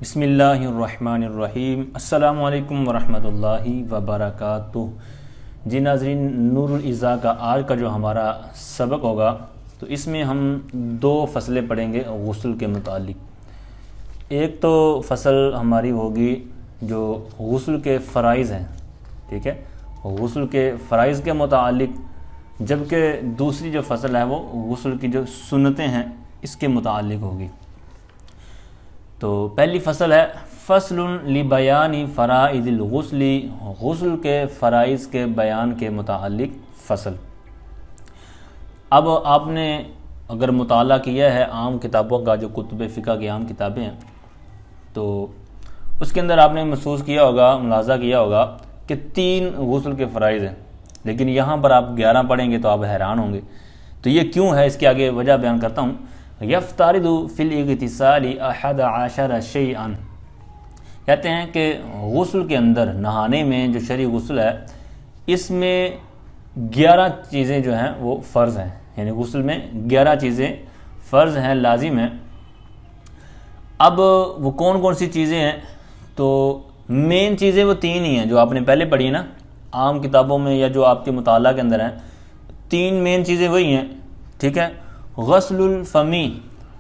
بسم اللہ الرحمن الرحیم۔ السلام علیکم ورحمۃ اللہ وبرکاتہ۔ جی ناظرین، نور الازا کا آج کا جو ہمارا سبق ہوگا تو اس میں ہم دو فصلیں پڑھیں گے غسل کے متعلق۔ ایک تو فصل ہماری ہوگی جو غسل کے فرائض ہیں، ٹھیک ہے، غسل کے فرائض کے متعلق، جبکہ دوسری جو فصل ہے وہ غسل کی جو سنتیں ہیں اس کے متعلق ہوگی۔ تو پہلی فصل ہے فصل لبیان فرائض الغسل، غسل کے فرائض کے بیان کے متعلق فصل۔ اب آپ نے اگر مطالعہ کیا ہے عام کتابوں کا، جو کتب فقہ کی عام کتابیں ہیں، تو اس کے اندر آپ نے محسوس کیا ہوگا، ملاحظہ کیا ہوگا کہ 3 غسل کے فرائض ہیں، لیکن یہاں پر آپ 11 پڑھیں گے تو آپ حیران ہوں گے۔ تو یہ کیوں ہے، اس کے آگے وجہ بیان کرتا ہوں۔ یفترض فی الاغتسال 11 شیئا، کہتے ہیں کہ غسل کے اندر، نہانے میں جو شرعی غسل ہے، اس میں 11 چیزیں جو ہیں وہ فرض ہیں، یعنی غسل میں 11 چیزیں فرض ہیں، لازم ہیں۔ اب وہ کون کون سی چیزیں ہیں؟ تو مین چیزیں وہ 3 ہی ہیں جو آپ نے پہلے پڑھی ہیں نا عام کتابوں میں، یا جو آپ کے مطالعہ کے اندر ہیں۔ 3 مین چیزیں وہی ہیں، ٹھیک ہے۔ غسل الفمی،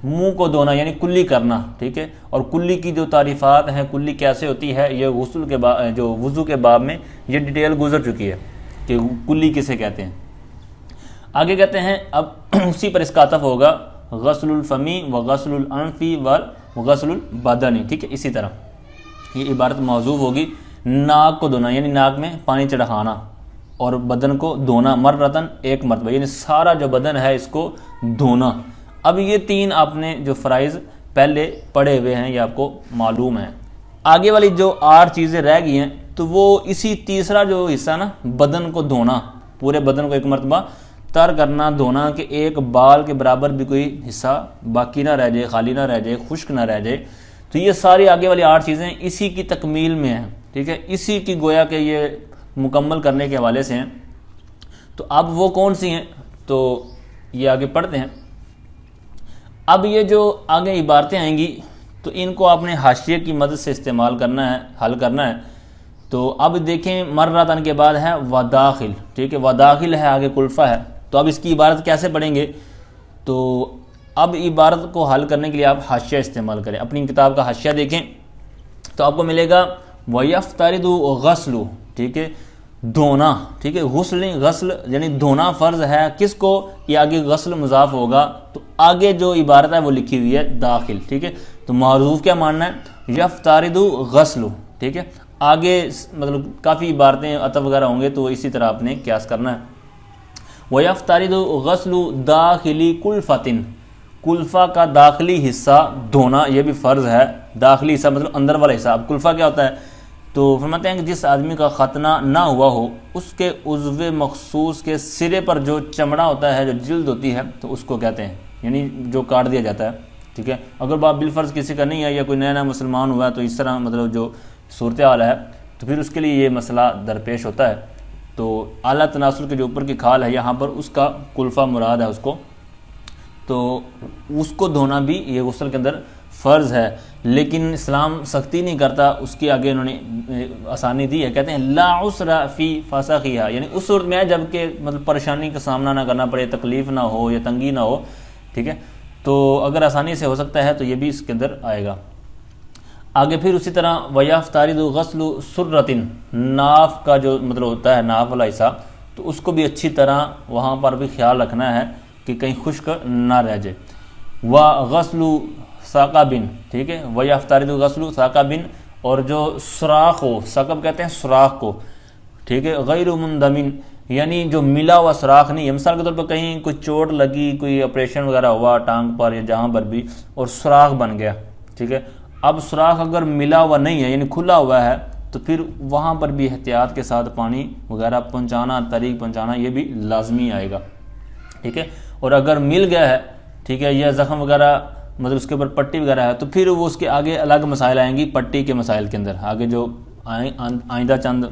منہ کو دھونا یعنی کلی کرنا، ٹھیک ہے، اور کلی کی جو تعریفات ہیں، کلی کیسے ہوتی ہے، یہ غسل کے جو وضو کے باب میں یہ ڈیٹیل گزر چکی ہے کہ کلی کسے کہتے ہیں۔ آگے کہتے ہیں اب اسی پر اس کا عطف ہوگا غسل الفمی و غسل الانفی و غسل البدن، ٹھیک ہے، اسی طرح یہ عبارت موضوع ہوگی۔ ناک کو دھونا یعنی ناک میں پانی چڑھانا، اور بدن کو دھونا مرتن، ایک مرتبہ، یعنی سارا جو بدن ہے اس کو دھونا۔ اب یہ 3 آپ نے جو فرائض پہلے پڑھے ہوئے ہیں یہ آپ کو معلوم ہے۔ آگے والی جو 8 چیزیں رہ گئی ہیں تو وہ اسی تیسرا جو حصہ نا، بدن کو دھونا، پورے بدن کو ایک مرتبہ تر کرنا، دھونا، کہ ایک بال کے برابر بھی کوئی حصہ باقی نہ رہ جائے، خالی نہ رہ جائے، خشک نہ رہ جائے۔ تو یہ ساری آگے والی 8 چیزیں اسی کی تکمیل میں ہیں، ٹھیک ہے، اسی کی گویا کہ یہ مکمل کرنے کے حوالے سے ہیں۔ تو اب وہ کون سی ہیں تو یہ آگے پڑھتے ہیں۔ اب یہ جو آگے عبارتیں آئیں گی تو ان کو آپ نے حاشیے کی مدد سے استعمال کرنا ہے، حل کرنا ہے۔ تو اب دیکھیں مرتن کے بعد ہے وداخل، ٹھیک ہے، وداخل ہے، آگے کلفہ ہے۔ تو اب اس کی عبارت کیسے پڑھیں گے؟ تو اب عبارت کو حل کرنے کے لیے آپ حاشیہ استعمال کریں، اپنی کتاب کا حاشیہ دیکھیں تو آپ کو ملے گا وَيَفْتَرِضُ غَسْلُ، ٹھیک ہے، دھونا، ٹھیک ہے، غسل نہیں، غسل یعنی دھونا فرض ہے، کس کو؟ یہ آگے غسل مضاف ہوگا، تو آگے جو عبارت ہے وہ لکھی ہوئی ہے داخل، ٹھیک ہے۔ تو معروف کیا ماننا ہے؟ یفترض غسل، ٹھیک ہے۔ آگے مطلب کافی عبارتیں عطف وغیرہ ہوں گے تو اسی طرح آپ نے قیاس کرنا ہے۔ وَيَفْتَرِضُ غَسْلُ دَاخِلِ کُلْفَةٍ، کلفہ کا داخلی حصہ دھونا، یہ بھی فرض ہے۔ داخلی حصہ مطلب اندر والا حصہ۔ اب کلفہ کیا ہوتا ہے؟ تو فرماتے ہیں کہ جس آدمی کا ختنہ نہ ہوا ہو، اس کے عضو مخصوص کے سرے پر جو چمڑا ہوتا ہے، جو جلد ہوتی ہے، تو اس کو کہتے ہیں، یعنی جو کاٹ دیا جاتا ہے، ٹھیک ہے۔ اگر بات بالفرض کسی کا نہیں ہے یا کوئی نیا مسلمان ہوا ہے تو اس طرح مطلب جو صورتحال ہے تو پھر اس کے لیے یہ مسئلہ درپیش ہوتا ہے۔ تو اعلیٰ تناسل کے جو اوپر کی کھال ہے یہاں پر اس کا کلفہ مراد ہے اس کو، تو اس کو دھونا بھی یہ غسل کے اندر فرض ہے۔ لیکن اسلام سختی نہیں کرتا، اس کی آگے انہوں نے آسانی دی ہے، کہتے ہیں لا عسر فی فسخها، یعنی اس صورت میں ہے جب کہ مطلب پریشانی کا سامنا نہ کرنا پڑے، تکلیف نہ ہو یا تنگی نہ ہو، ٹھیک ہے۔ تو اگر آسانی سے ہو سکتا ہے تو یہ بھی اس کے اندر آئے گا۔ آگے پھر اسی طرح وَيَفْتَرِضُ غَسْلُ سُرَّةٍ، ناف کا جو مطلب ہوتا ہے، ناف والا حصہ، تو اس کو بھی اچھی طرح وہاں پر بھی خیال رکھنا ہے کہ کہیں خشک نہ رہ جائے۔ وَغَسْلُ ثَقَبٍ، ٹھیک ہے، وَيَفْتَرِضُ غَسْلُ ثَقَبٍ، اور جو سوراخ ہو، ثقب کہتے ہیں سوراخ کو، ٹھیک ہے، غیر مندمن، یعنی جو ملا ہوا سوراخ نہیں ہے۔ مثال کے طور پر کہیں کوئی چوٹ لگی، کوئی آپریشن وغیرہ ہوا ٹانگ پر یا جہاں پر بھی، اور سوراخ بن گیا، ٹھیک ہے۔ اب سوراخ اگر ملا ہوا نہیں ہے، یعنی کھلا ہوا ہے، تو پھر وہاں پر بھی احتیاط کے ساتھ پانی وغیرہ پہنچانا، طریق پہنچانا، یہ بھی لازمی آئے گا، ٹھیک ہے۔ اور اگر مل گیا ہے، ٹھیک ہے، یا زخم وغیرہ مطلب اس کے اوپر پٹی وغیرہ ہے، تو پھر وہ اس کے آگے الگ مسائل آئیں گی پٹی کے مسائل کے اندر، آگے جو آئندہ چند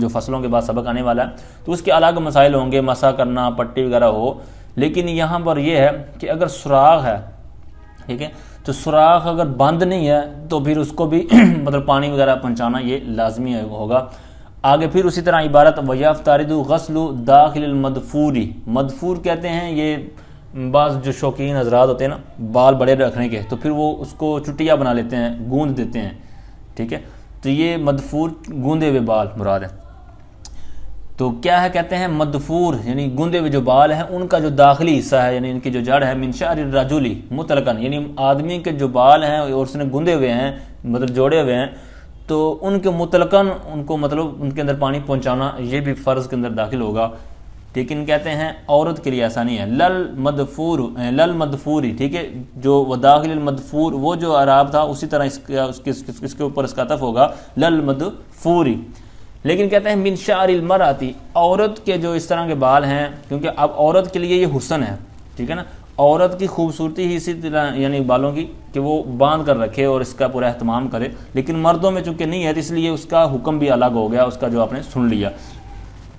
جو فصلوں کے بعد سبق آنے والا ہے تو اس کے الگ مسائل ہوں گے، مسح کرنا، پٹی وغیرہ ہو۔ لیکن یہاں پر یہ ہے کہ اگر سوراخ ہے، ٹھیک ہے، تو سوراخ اگر بند نہیں ہے تو پھر اس کو بھی مطلب پانی وغیرہ پہنچانا یہ لازمی ہوگا۔ آگے پھر اسی طرح عبارت وَيَفْتَرِضُ غَسْلُ دَاخِلِ الْمَدْفُورِ، مدفور کہتے ہیں یہ بعض جو شوقین حضرات ہوتے ہیں نا بال بڑے رکھنے کے، تو پھر وہ اس کو چٹیا بنا لیتے ہیں، گوند دیتے ہیں، ٹھیک ہے، تو یہ مدفور گوندے ہوئے بال مراد ہے۔ تو کیا ہے کہتے ہیں مدفور یعنی گوندے ہوئے جو بال ہیں ان کا جو داخلی حصہ ہے یعنی ان کی جو جڑ ہے من شعر الرجل مطلقاً، یعنی آدمی کے جو بال ہیں اور اس نے گوندے ہوئے ہیں مطلب جوڑے ہوئے ہیں، تو ان کے مطلقاً ان کو مطلب ان کے اندر پانی پہنچانا یہ بھی فرض کے اندر داخل ہوگا، لیکن کہتے ہیں عورت کے لیے ایسا نہیں ہے۔ لل مدفوری، ٹھیک ہے، جو وداخل المدفور وہ جو اعراب تھا اسی طرح اس کے اوپر اس کا عطف ہوگا لل مدفوری، لیکن کہتے ہیں من شعر المرأتی، عورت کے جو اس طرح کے بال ہیں، کیونکہ اب عورت کے لیے یہ حسن ہے، ٹھیک ہے نا، عورت کی خوبصورتی ہی اسی طرح یعنی بالوں کی کہ وہ باندھ کر رکھے اور اس کا پورا اہتمام کرے، لیکن مردوں میں چونکہ نہیں ہے تو اس لیے اس کا حکم بھی الگ ہو گیا، اس کا جو آپ نے سن لیا۔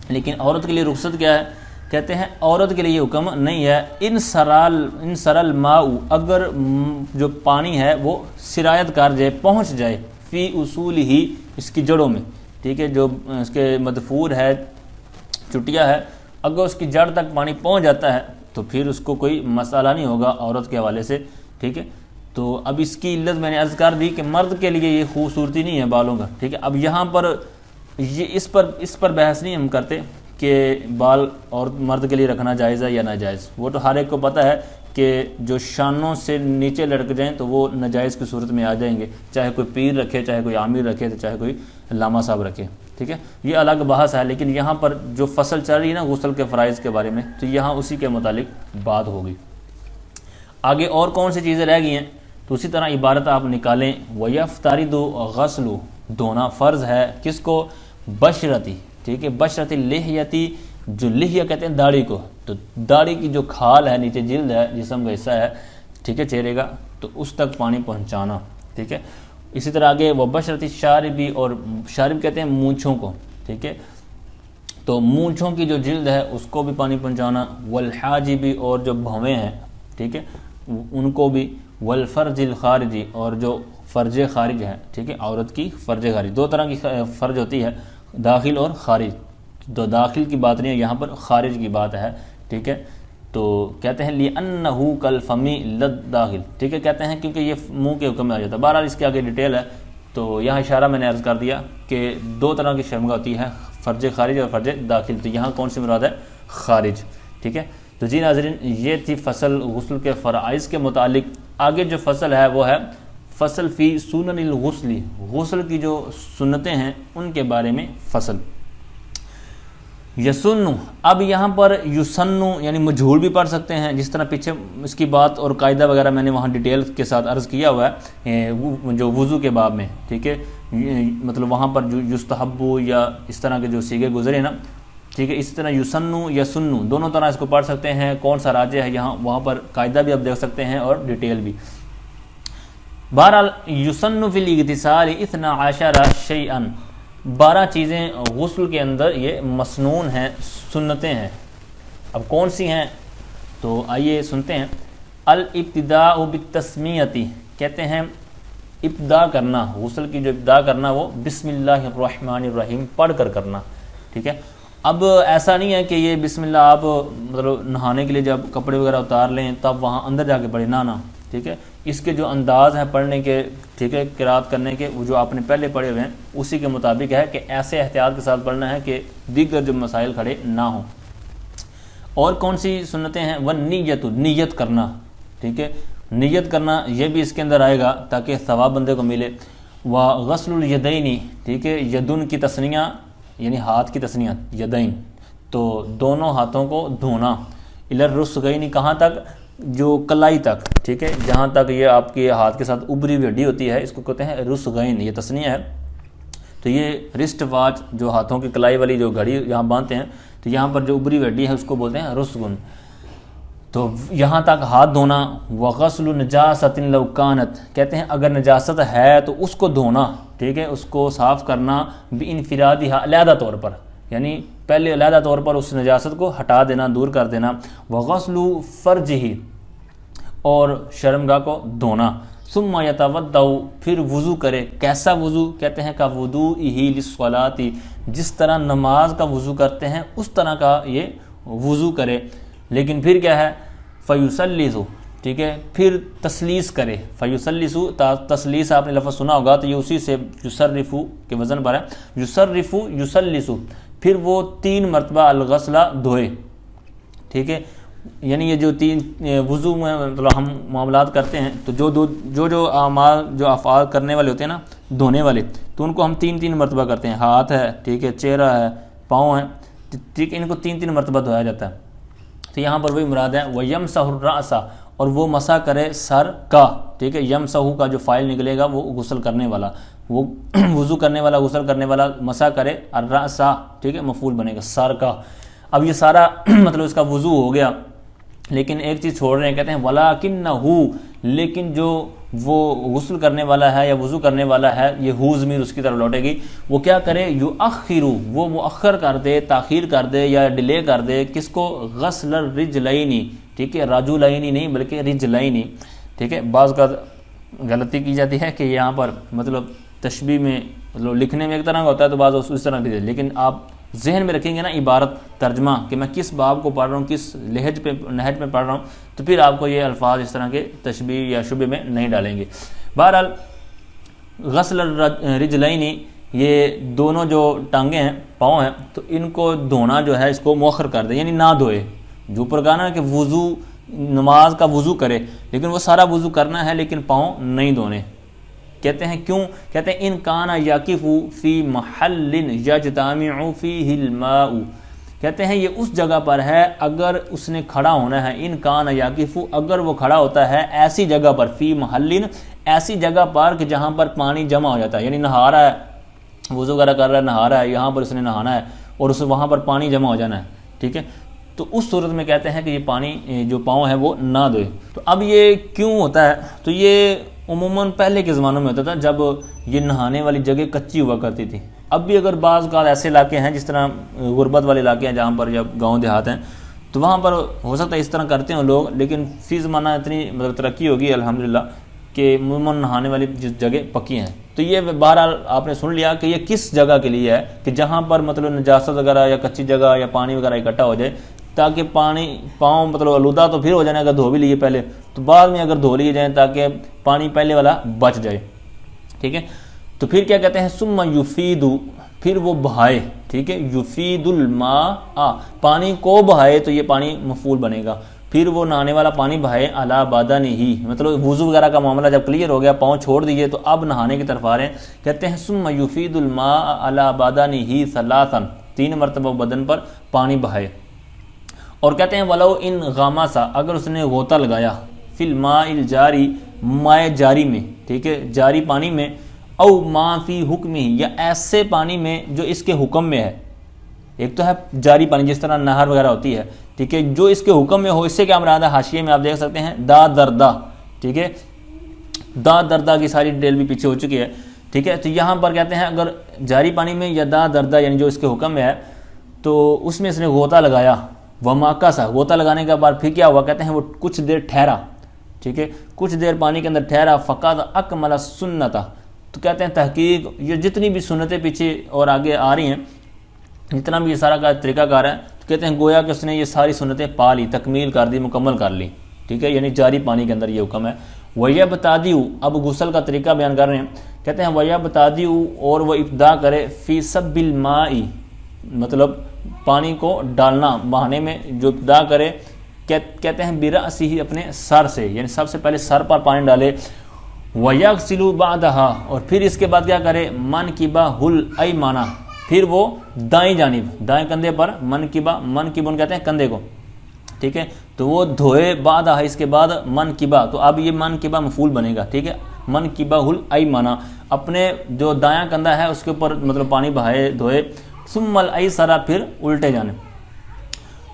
لیکن عورت کے لیے رخصت کیا ہے؟ کہتے ہیں عورت کے لیے یہ حکم نہیں ہے، ان سرل ماء، اگر جو پانی ہے وہ سرایت کر جائے، پہنچ جائے، فی اصول ہی، اس کی جڑوں میں، ٹھیک ہے، جو اس کے مدفور ہے چٹیا ہے، اگر اس کی جڑ تک پانی پہنچ جاتا ہے تو پھر اس کو کوئی مسئلہ نہیں ہوگا عورت کے حوالے سے، ٹھیک ہے۔ تو اب اس کی علت میں نے عرض کر دی کہ مرد کے لیے یہ خوبصورتی نہیں ہے بالوں کا، ٹھیک ہے۔ اب یہاں پر یہ اس پر بحث نہیں ہم کرتے کہ بال اور مرد کے لیے رکھنا جائز ہے یا ناجائز، وہ تو ہر ایک کو پتہ ہے کہ جو شانوں سے نیچے لڑک جائیں تو وہ ناجائز کی صورت میں آ جائیں گے، چاہے کوئی پیر رکھے، چاہے کوئی عامر رکھے، تو چاہے کوئی علامہ صاحب رکھے، ٹھیک ہے، یہ الگ بحث ہے۔ لیکن یہاں پر جو فصل چل رہی ہے نا غسل کے فرائض کے بارے میں، تو یہاں اسی کے متعلق بات ہوگی۔ آگے اور کون سی چیزیں رہ گئی ہیں تو اسی طرح عبارت آپ نکالیں، وَيَفْتَرِضُ غَسْلُ، دھونا فرض ہے کس کو؟ بشرتی، ٹھیک ہے، بشرتی لحیتی، جو لحیہ کہتے ہیں داڑھی کو، تو داڑھی کی جو کھال ہے نیچے جلد ہے جسم کا حصہ ہے، ٹھیک ہے، چہرے کا، تو اس تک پانی پہنچانا، ٹھیک ہے۔ اسی طرح آگے وہ بشرتی شاربی، اور شارب کہتے ہیں مونچھوں کو، ٹھیک ہے، تو مونچھوں کی جو جلد ہے اس کو بھی پانی پہنچانا، والحاجبی، اور جو بھویں ہیں، ٹھیک ہے، ان کو بھی، والفرج الخارجی، اور جو فرج خارج ہے، ٹھیک ہے، عورت کی فرج خارج، دو طرح کی فرج ہوتی ہے، داخل اور خارج، تو داخل کی بات نہیں ہے یہاں پر، خارج کی بات ہے، ٹھیک ہے۔ تو کہتے ہیں لِأَنَّهُ كَالْفَمِ لَلدَّاخِلِ، ٹھیک ہے، کہتے ہیں کیونکہ یہ منہ کے حکم میں آ جاتا ہے۔ بہرحال اس کے آگے ڈیٹیل ہے، تو یہاں اشارہ میں نے عرض کر دیا کہ دو طرح کی شرمگاہ ہوتی ہے، فرج خارج اور فرج داخل، تو یہاں کون سی مراد ہے؟ خارج، ٹھیک ہے۔ تو جی ناظرین، یہ تھی فصل غسل کے فرائض کے متعلق۔ آگے جو فصل ہے وہ ہے فصل فی سنن الغسل، غسل کی جو سنتیں ہیں ان کے بارے میں فصل۔ یسن، اب یہاں پر یسن یعنی مجہول بھی پڑھ سکتے ہیں، جس طرح پیچھے اس کی بات اور قاعدہ وغیرہ میں نے وہاں ڈیٹیل کے ساتھ عرض کیا ہوا ہے جو وضو کے باب میں، ٹھیک ہے، مطلب وہاں پر جو یستحبو یا اس طرح کے جو سیغے گزرے نا، ٹھیک ہے، اس طرح یسن یسن دونوں طرح اس کو پڑھ سکتے ہیں، کون سا راجح ہے یہاں وہاں پر قاعدہ بھی آپ دیکھ سکتے ہیں اور ڈیٹیل بھی۔ بہرحال یسن فی الاغتسال 12 شیئا، 12 چیزیں غسل کے اندر یہ مسنون ہیں، سنتیں ہیں۔ اب کون سی ہیں تو آئیے سنتے ہیں۔ الابتداء بالتسمیتی، کہتے ہیں ابتدا کرنا، غسل کی جو ابتدا کرنا وہ بسم اللہ الرحمن الرحیم پڑھ کر کرنا، ٹھیک ہے۔ اب ایسا نہیں ہے کہ یہ بسم اللہ آپ مطلب نہانے کے لیے جب کپڑے وغیرہ اتار لیں تب وہاں اندر جا کے پڑھیں، نہ، ٹھیک ہے، اس کے جو انداز ہیں پڑھنے کے، ٹھیک ہے، قرات کرنے کے، وہ جو آپ نے پہلے پڑھے ہوئے ہیں اسی کے مطابق ہے کہ ایسے احتیاط کے ساتھ پڑھنا ہے کہ دیگر جو مسائل کھڑے نہ ہوں۔ اور کون سی سنتیں ہیں؟ والنیت، نیت کرنا، ٹھیک ہے، نیت کرنا یہ بھی اس کے اندر آئے گا تاکہ ثواب بندے کو ملے۔ وغسل الیدین، ٹھیک ہے، یدن کی تثنیہ یعنی ہاتھ کی تثنیہ یدین، تو دونوں ہاتھوں کو دھونا، الی الرسغین، کہاں تک؟ جو کلائی تک، ٹھیک ہے، جہاں تک یہ آپ کے ہاتھ کے ساتھ ابری ہوئی ہڈی ہوتی ہے اس کو کہتے ہیں رسغین، یہ تثنیہ ہے۔ تو یہ رسٹ واچ جو ہاتھوں کی کلائی والی جو گھڑی یہاں باندھتے ہیں، تو یہاں پر جو ابری ہوئی ہڈی ہے اس کو بولتے ہیں رسغن، تو یہاں تک ہاتھ دھونا۔ وغسل نجاست لو کانت، کہتے ہیں اگر نجاست ہے تو اس کو دھونا، ٹھیک ہے، اس کو صاف کرنا، بانفرادها، علیحدہ طور پر، یعنی پہلے علیحدہ طور پر اس نجاست کو ہٹا دینا، دور کر دینا۔ وغسل فرجہ، اور شرمگاہ کو دھونا۔ ثم یتودع پھر وضو کرے. کیسا وضو؟ کہتے ہیں کا وضوئہ للصلاۃ، جس طرح نماز کا وضو کرتے ہیں اس طرح کا یہ وضو کرے. لیکن پھر کیا ہے فیسلس، ٹھیک ہے، پھر تسلیس کرے. فیسلس تسلیس آپ نے لفظ سنا ہوگا تو یہ اسی سے یصرف کے وزن پر ہے. یصرف یسلس، پھر وہ 3 مرتبہ الغسل دھوئے. ٹھیک ہے، یعنی یہ جو 3 وضو میں مطلب ہم معاملات کرتے ہیں تو جو اعمال جو افعال کرنے والے ہوتے ہیں نا دھونے والے، تو ان کو ہم 3 مرتبہ کرتے ہیں. ہاتھ ہے، ٹھیک ہے، چہرہ ہے، پاؤں ہے، ٹھیک ہے، ان کو 3 مرتبہ دھویا جاتا ہے. تو یہاں پر وہی مراد ہے وَيَمْسَحُ الرَّأْسَ، اور وہ مسح کرے سر کا. ٹھیک ہے، یمسحو کا جو فائل نکلے گا وہ غسل کرنے والا، وہ وضو کرنے والا، غسل کرنے والا، مسح کرے الرأس، ٹھیک ہے، مفعول بنے گا سر کا. اب یہ سارا مطلب اس کا وضو ہو گیا، لیکن ایک چیز چھوڑ رہے ہیں، کہتے ہیں وَلَكِنَّهُ، لیکن جو وہ غسل کرنے والا ہے یا وضو کرنے والا ہے، یہ ہو ضمیر اس کی طرف لوٹے گی، وہ کیا کرے یؤخر، وہ مؤخر کر دے، تاخیر کر دے یا ڈیلے کر دے. کس کو؟ غسل الرجلین، ٹھیک ہے، رجلین نہیں بلکہ رجلین. ٹھیک ہے، بعض کا غلطی کی جاتی ہے کہ یہاں پر مطلب تشبیہ میں مطلب لکھنے میں ایک طرح کا ہوتا ہے تو بعض اس طرح کی، لیکن آپ ذہن میں رکھیں گے نا عبارت ترجمہ کہ میں کس باب کو پڑھ رہا ہوں، کس نہج پہ پڑھ رہا ہوں، تو پھر آپ کو یہ الفاظ اس طرح کے تشبیہ یا شبہ میں نہیں ڈالیں گے. بہرحال غسل الرجلین، یہ دونوں جو ٹانگیں ہیں، پاؤں ہیں، تو ان کو دھونا جو ہے اس کو مؤخر کر دے، یعنی نہ دھوئے. جو اوپر کہا نا کہ وضو نماز کا وضو کرے، لیکن وہ سارا وضو کرنا ہے لیکن پاؤں نہیں دھونے. کہتے ہیں کیوں؟ کہتے ہیں ان کان یقف فی محل یجتمع فیہ الماء، کہتے ہیں یہ اس جگہ پر ہے اگر اس نے کھڑا ہونا ہے. ان کان یقف، اگر وہ کھڑا ہوتا ہے ایسی جگہ پر، فی محل، ایسی جگہ پر کہ جہاں پر پانی جمع ہو جاتا ہے، یعنی نہا رہا ہے، وضو وغیرہ کر رہا ہے، نہا رہا ہے، یہاں پر اس نے نہانا ہے اور اس وہاں پر پانی جمع ہو جانا ہے. ٹھیک ہے، تو اس صورت میں کہتے ہیں کہ یہ پانی جو پاؤں ہے وہ نہ دھوئے. تو اب یہ کیوں ہوتا ہے؟ تو یہ عموماً پہلے کے زمانوں میں ہوتا تھا جب یہ نہانے والی جگہ کچی ہوا کرتی تھی. اب بھی اگر بعض کا ایسے علاقے ہیں جس طرح غربت والے علاقے ہیں جہاں پر جب گاؤں دیہات ہیں تو وہاں پر ہو سکتا ہے اس طرح کرتے ہیں لوگ، لیکن فی زمانہ اتنی مطلب ترقی ہوگی الحمدللہ کہ عموماً نہانے والی جگہ پکی ہیں. تو یہ بہرحال آپ نے سن لیا کہ یہ کس جگہ کے لیے ہے کہ جہاں پر مطلب نجاست وغیرہ یا کچی جگہ یا پانی وغیرہ اکٹھا ہو جائے، تاکہ پاؤں مطلب آلودہ تو پھر ہو جانا اگر دھو بھی لیے پہلے، تو بعد میں اگر دھو لیے جائیں تاکہ پانی پہلے والا بچ جائے. ٹھیک ہے، تو پھر کیا کہتے ہیں ثم یفید، پھر وہ بہائے. ٹھیک ہے، یفید الماء، پانی کو بہائے تو یہ پانی مفعول بنے گا. پھر وہ نہانے والا پانی بہائے علی بدنہ، مطلب وضو وغیرہ کا معاملہ جب کلیئر ہو گیا، پاؤں چھوڑ دیجئے تو اب نہانے کی طرف آ رہے ہیں. کہتے ہیں ثم یفید الماء علی بدنہ ثلاثا، 3 مرتبہ بدن پر پانی بہائے. اور کہتے ہیں ولو ان غامسا، اگر اس نے غوطہ لگایا، فی الماء الجاری، مائع جاری میں، ٹھیک ہے، جاری پانی میں، او ما فی حکمہ، یا ایسے پانی میں جو اس کے حکم میں ہے. ایک تو ہے جاری پانی جس طرح نہر وغیرہ ہوتی ہے، ٹھیک ہے، جو اس کے حکم میں ہو. اس سے کیا مراد ہے؟ حاشیے میں آپ دیکھ سکتے ہیں دا دردا، ٹھیک ہے، دا دردا کی ساری ڈیٹیل بھی پیچھے ہو چکی ہے. ٹھیک ہے، تو یہاں پر کہتے ہیں اگر جاری پانی میں یا دا دردا یعنی جو اس کے حکم میں ہے تو اس میں اس نے غوطہ لگایا، وماکسا، غوطہ لگانے کے بعد پھر کیا ہوا؟ کہتے ہیں وہ کچھ دیر ٹھہرا. ٹھیک ہے، کچھ دیر پانی کے اندر ٹھہرا، فقد اکمل السنت، تو کہتے ہیں تحقیق یہ جتنی بھی سنتیں پیچھے اور آگے آ رہی ہیں، جتنا بھی یہ سارا کا طریقہ کار ہے، تو کہتے ہیں گویا کہ اس نے یہ ساری سنتیں پا لی، تکمیل کر دی، مکمل کر لی. ٹھیک ہے، یعنی جاری پانی کے اندر یہ حکم ہے. وَيَبْتَدِئُ، اب غسل کا طریقہ بیان کر رہے ہیں. کہتے ہیں وَيَبْتَدِئُ، اور وہ ابتدا کرے، فی سب الماء، مطلب پانی کو ڈالنا، بہانے میں جو ابتدا کرے. کہتے ہیں برأسہ، اپنے سر سے، یعنی سب سے پہلے سر پر پانی ڈالے. وَيَغْسِلُ بَعْدَهَا، اور پھر اس کے بعد کیا کرے؟ مَنْكِبَهُ الْأَيْمَنَ، پھر وہ دائیں جانب، دائیں کندھے پر، منکبن کہتے ہیں کندھے کو. ٹھیک ہے، تو وہ دھوئے بعد اس کے بعد منکبہ، تو اب یہ منکبہ مفعول بنے گا. ٹھیک ہے، منکبہ الایمن، اپنے جو دایاں کندھا ہے اس کے اوپر مطلب پانی بہائے، دھوئے. ثم الایسر، پھر الٹے جانب.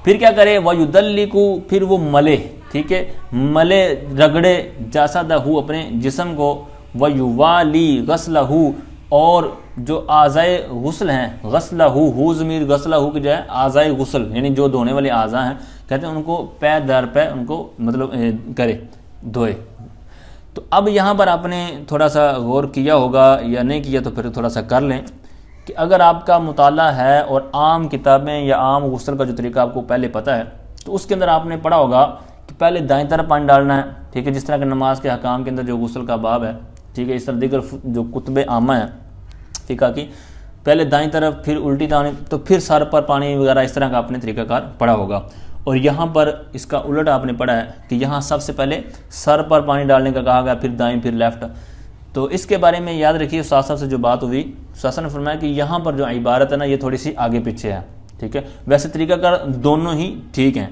پھر کیا کرے؟ ویدلک، پھر وہ ملے. ٹھیک ہے، ملے، رگڑے، جسدہ، اپنے جسم کو. ویوالی غسلہ، اور جو اعضائے غسل ہیں، غسلہ، ہو ضمیر غسلہ کی جو ہے اعضائے غسل، یعنی جو دھونے والے اعضاء ہیں، کہتے ہیں ان کو پے در پے ان کو مطلب کرے، دھوئے. تو اب یہاں پر آپ نے تھوڑا سا غور کیا ہوگا یا نہیں کیا تو پھر تھوڑا سا کر لیں کہ اگر آپ کا مطالعہ ہے اور عام کتابیں یا عام غسل کا جو طریقہ آپ کو پہلے پتہ ہے تو اس کے اندر آپ نے پڑھا ہوگا کہ پہلے دائیں طرف پانی ڈالنا ہے، ٹھیک ہے، جس طرح کہ نماز کے احکام کے اندر جو غسل کا باب ہے، ٹھیک ہے، اس طرح دیگر جو کتب عامہ ہیں فقہ کی، پہلے دائیں طرف پھر الٹی دائیں تو پھر سر پر پانی وغیرہ اس طرح کا آپ نے طریقہ کار پڑھا ہوگا. اور یہاں پر اس کا الٹ آپ نے پڑھا ہے کہ یہاں سب سے پہلے سر پر پانی ڈالنے کا کہا گیا، پھر دائیں پھر لیفٹ. تو اس کے بارے میں یاد رکھیے استاد صاحب سے جو بات ہوئی، استاد صاحب نے فرمایا کہ یہاں پر جو عبارت ہے نا یہ تھوڑی سی آگے پیچھے ہے، ٹھیک ہے. ویسے طریقہ کار دونوں ہی ٹھیک ہیں،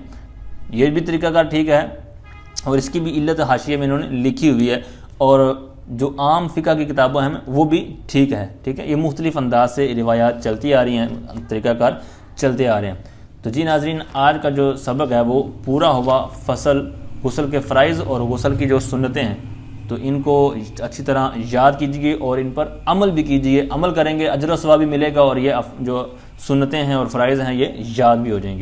یہ بھی طریقہ کار ٹھیک ہے اور اس کی بھی علت حاشیے میں انہوں نے لکھی ہوئی ہے، اور جو عام فقہ کی کتابوں ہیں وہ بھی ٹھیک ہے، ٹھیک ہے. یہ مختلف انداز سے روایات چلتی آ رہی ہیں، طریقہ کار چلتے آ رہے ہیں. تو جی ناظرین، آج کا جو سبق ہے وہ پورا ہوا فصل غسل کے فرائض اور غسل کی جو سنتیں ہیں، تو ان کو اچھی طرح یاد کیجیے اور ان پر عمل بھی کیجیے. عمل کریں گے اجر و ثواب بھی ملے گا اور یہ جو سنتیں ہیں اور فرائض ہیں یہ یاد بھی ہو جائیں گی.